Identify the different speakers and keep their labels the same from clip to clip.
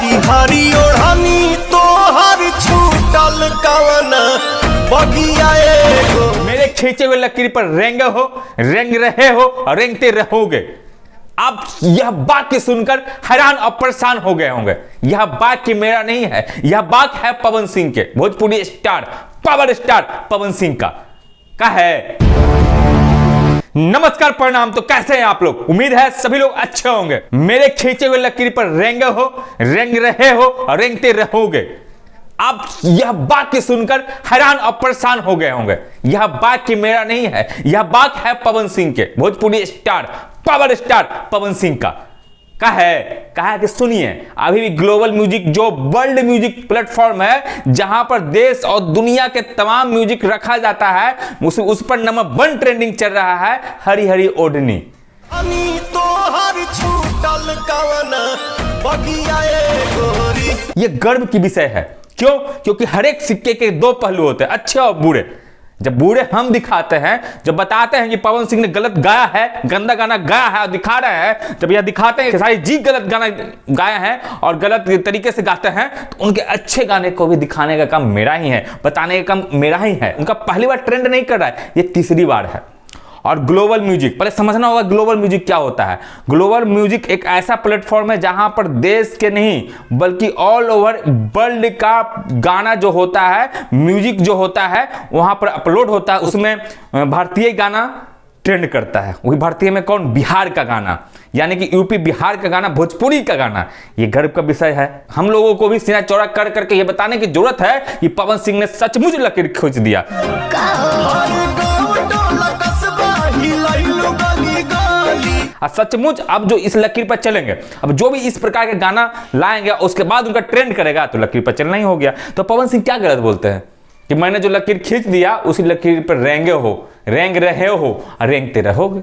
Speaker 1: हरी हरी ओढ़नी तो हर छूटल कवन बगिया एगो।
Speaker 2: मेरे खींचे हुए लकीर पर रेंगे हो, रेंग रहे हो और रेंगते रहोगे। आप यह वाक्य सुनकर हैरान और परेशान हो गए होंगे। यह वाक्य मेरा नहीं है, यह वाक्य है पवन सिंह के, Bhojpuri star, power star Pawan Singh का है। नमस्कार, प्रणाम। तो कैसे हैं आप लोग? उम्मीद है सभी लोग अच्छे होंगे। मेरे खींचे हुए लकीर पर रेंगे हो, रेंग रहे हो और रेंगते रहोगे। आप यह वाक्य सुनकर हैरान और परेशान हो गए होंगे। यह वाक्य मेरा नहीं है, यह वाक्य है पवन सिंह के, Bhojpuri star, power star Pawan Singh का है कि सुनिए, अभी भी ग्लोबल म्यूजिक जो वर्ल्ड म्यूजिक प्लेटफॉर्म है, जहां पर देश और दुनिया के तमाम म्यूजिक रखा जाता है, उस पर नंबर 1 ट्रेंडिंग चल रहा है हरी हरी ओढ़नी।
Speaker 1: तो हर छूटल कवन बगिया एगो।
Speaker 2: यह गर्व की विषय है। क्यों? क्योंकि हर एक सिक्के के दो पहलू होते हैं, अच्छे और बुरे। जब बुरे हम दिखाते हैं, जब बताते हैं कि पवन सिंह ने गलत गाया है, गंदा गाना गाया है और दिखा रहे हैं, जब यह दिखाते हैं कि खेसारी जी गलत गाना गाया है और गलत तरीके से गाते हैं, तो उनके अच्छे गाने को भी दिखाने का काम मेरा ही है, बताने का काम मेरा ही है। उनका पहली बार ट्रेंड नहीं कर रहा है, ये तीसरी बार है। और ग्लोबल म्यूजिक, पहले समझना होगा ग्लोबल म्यूजिक क्या होता है। ग्लोबल म्यूजिक एक ऐसा प्लेटफॉर्म है जहां पर देश के नहीं बल्कि ऑल ओवर वर्ल्ड का गाना जो होता है, म्यूजिक जो होता है, वहां पर अपलोड होता है। उसमें भारतीय गाना ट्रेंड करता है। वही भारतीय में कौन? बिहार का गाना, यानी कि यूपी बिहार का गाना, भोजपुरी का गाना। ये गर्व का विषय है। हम लोगों को भी सीना चौड़ा कर करके ये बताने की जरूरत है कि पवन सिंह ने सचमुच लकीर खींच दिया। सचमुच अब जो इस लकीर पर चलेंगे, अब जो भी इस प्रकार के गाना लाएंगे उसके बाद उनका ट्रेंड करेगा, तो लकीर पर चलना ही हो गया। तो पवन सिंह क्या गलत बोलते हैं कि मैंने जो लकीर खींच दिया उसी लकीर पर रेंगे हो, रेंग रहे हो और रेंगते रहोगे।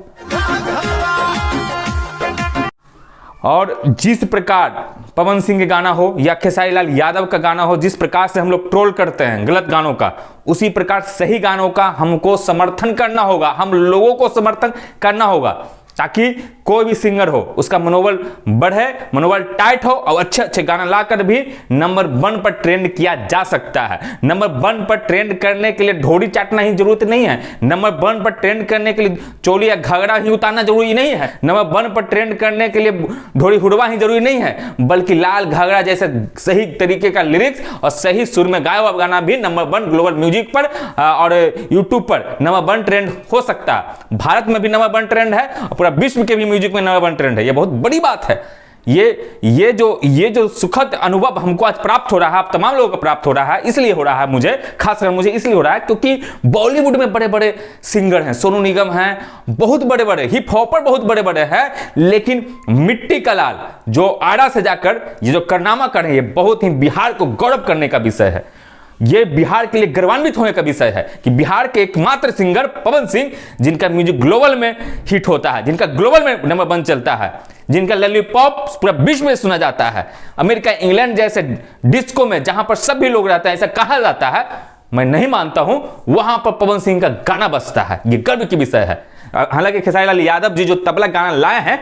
Speaker 2: और जिस प्रकार पवन सिंह के गाना हो या खेसारी लाल यादव का गाना हो, जिस प्रकार से हम लोग ट्रोल करते हैं गलत गानों का, उसी प्रकार सही गानों का हमको समर्थन करना होगा। हम लोगों को समर्थन करना होगा ताकि कोई भी सिंगर हो उसका मनोबल बढ़े, मनोबल टाइट हो और अच्छे अच्छे गाना लाकर भी नंबर 1 पर ट्रेंड किया जा सकता है। नंबर 1 पर ट्रेंड करने के लिए ढोरी चाटना ही जरूरत नहीं है। नंबर 1 पर ट्रेंड करने के लिए चोली या घाघरा ही उतारना जरूरी नहीं है। नंबर 1 पर ट्रेंड करने के लिए ढोरी हुडवा ही जरूरी नहीं है, बल्कि लाल घाघरा जैसे सही तरीके का लिरिक्स और सही सुर में गाया हुआ गाना भी नंबर 1 ग्लोबल म्यूजिक पर और यूट्यूब पर नंबर 1 ट्रेंड हो सकता है। भारत में भी नंबर 1 ट्रेंड है और पूरा विश्व के भी म्यूजिक में नंबर 1 ट्रेंड है। ये बहुत बड़ी बात है। ये जो सुखद अनुभव हमको आज प्राप्त हो रहा है, आप तमाम लोगों को प्राप्त हो रहा है, इसलिए हो रहा है, मुझे खासकर मुझे इसलिए हो रहा है क्योंकि बॉलीवुड में बड़े बड़े सिंगर हैं, सोनू निगम हैं, बहुत बड़े बड़े हिप हॉपर बहुत बड़े बड़े हैं, लेकिन मिट्टी का लाल जो आड़ा से जाकर ये जो कारनामा कर रहे हैं, ये बहुत ही बिहार को गौरव करने का विषय है। ये बिहार के लिए गर्वान्वित होने का विषय है कि बिहार के एकमात्र सिंगर पवन सिंह, जिनका म्यूजिक ग्लोबल में हिट होता है, जिनका ग्लोबल में नंबर 1 चलता है, जिनका लॉलीपॉप पूरा विश्व में सुना जाता है, अमेरिका इंग्लैंड जैसे डिस्को में जहां पर सभी लोग रहते हैं, ऐसा कहा जाता है, मैं नहीं मानता हूं, वहां पर पवन सिंह का गाना बजता है। ये गर्व की विषय है। हालांकि खेसारी लाल यादव जी जो तबला गाना लाए हैं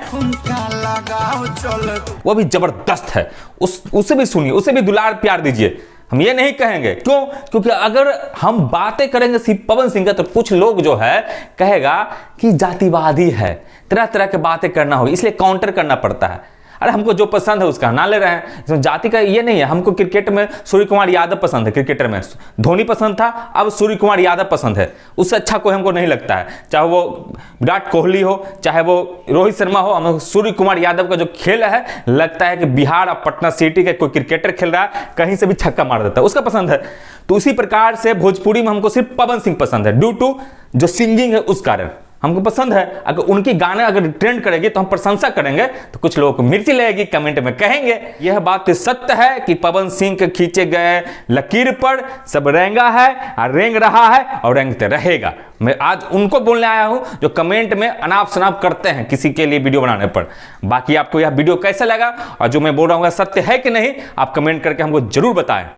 Speaker 2: वो भी जबरदस्त है, उसे भी सुनिए, उसे भी दुलार प्यार दीजिए। हम ये नहीं कहेंगे, क्यों? क्योंकि अगर हम बातें करेंगे सिर्फ पवन सिंह का, तो कुछ लोग जो है कहेगा कि जातिवादी है, तरह तरह की बातें करना होगी, इसलिए काउंटर करना पड़ता है। अरे हमको जो पसंद है उसका ना ले रहे हैं, इसमें जाति का ये नहीं है। हमको क्रिकेट में सूर्य कुमार यादव पसंद है, क्रिकेटर में धोनी पसंद था, अब सूर्य कुमार यादव पसंद है। उससे अच्छा कोई हमको नहीं लगता है, चाहे वो विराट कोहली हो, चाहे वो रोहित शर्मा हो। हमें सूर्य कुमार यादव का जो खेल है, लगता है कि बिहार और पटना सिटी का कोई क्रिकेटर खेल रहा है, कहीं से भी छक्का मार देता है, उसका पसंद है। तो उसी प्रकार से भोजपुरी में हमको सिर्फ पवन सिंह पसंद है, ड्यू टू जो सिंगिंग है उस कारण हमको पसंद है। अगर उनकी गाने अगर ट्रेंड करेगी तो हम प्रशंसा करेंगे, तो कुछ लोगों को मिर्ची लगेगी, कमेंट में कहेंगे। यह बात सत्य है कि पवन सिंह के खींचे गए लकीर पर सब रेंगा है और रेंग रहा है और रेंगते रहेगा। मैं आज उनको बोलने आया हूं जो कमेंट में अनाप शनाप करते हैं किसी के लिए वीडियो बनाने पर। बाकी आपको यह वीडियो कैसा लगा और जो मैं बोल रहा हूं सत्य है कि नहीं, आप कमेंट करके हमको जरूर बताएं।